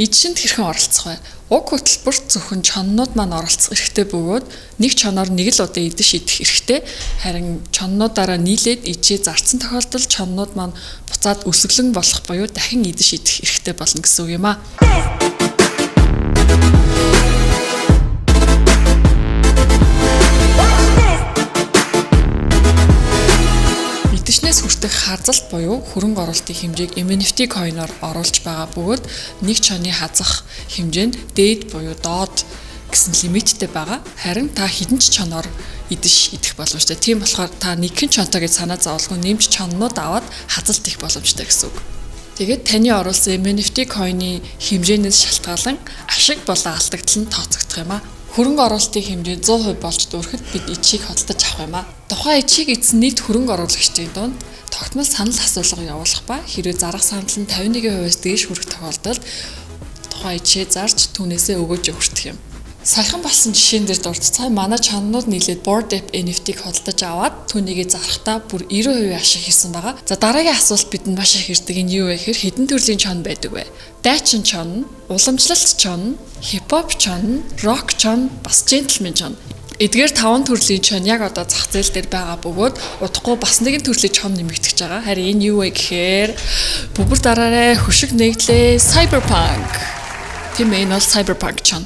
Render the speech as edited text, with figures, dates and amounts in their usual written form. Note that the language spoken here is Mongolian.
Эдшинд хэрхэн оролцох вэ? Уг хөтөлбөрт зөвхөн чоннууд маань оролцох эрхтэй бөгөөд нэг чоноор нэг л удаа идэж идэх эрхтэй. Харин чоннуудаараа нийлээд ижээ зарцсан тохиолдолд чоннууд маань буцаад өсөглөн болох буюу дахин идэж идэх эрхтэй болно гэсэн үг юм аа. Идэгчнээс хүртэх хазалт буюу хөрөнгө оруулалтын хэмжээг NFT coin-оор оруулж байгаа бөгөөд нэг чоны хазах хэмжээ нь дээд буюу доод гэсэн лимиттэй байгаа. Харин та хэдэн ч чоноор идэж идэх боломжтой. Тийм болохоор та нэгэн чонтой гэж санаа зовлгүй нэмж чоннууд аваад хазалт их боломжтой гэсэн үг. Тэгээд таны оруулсан NFT coin-ы хэмжээнээс шалтгаалan ашиг болон алдагдал нь тооцогдох юм аа. Хөрөнгө оруулалтын хэмжээ 100% болж дүүрэхэд бид ичийг хөдөлж авах юм аа. Тухайн ичийг эзэн нийт хөрөнгө оруулагчдын дунд тогтмол санал асуулга явуулах ба хэрвээ зарах санал нь 51%-аас дээш хүрэх тохиолдолд тухайн ичээ зарж түүнээсээ өгөөж өгөх юм. Саяхан болсон жишээн дээр дурдцай манай чоннууд нийлээд Bored Ape NFT-г хөдөлж аваад түүнийгээ зарахтаа бүр 90% ашиг хийсэн байгаа. За дараагийн асуулт бидэнд маш их ирдэг энэ юу вэ гэхээр хэдэн төрлийн чон байдаг вэ? Дайчин чон, уламжлалт чон, хипхоп чон, рок чон, бас джентльмен чон. Эдгээр 5 төрлийн чон яг одоо зах зээл дээр байгаа бөгөөд удахгүй бас нэгэн төрлийн чон нэмэгдэж байгаа. Харин энэ юу вэ гэхээр бүгд дараарай хөшиг нэгдлээ Cyberpunk. Тийм ээ, энэ бол Cyberpunk чон.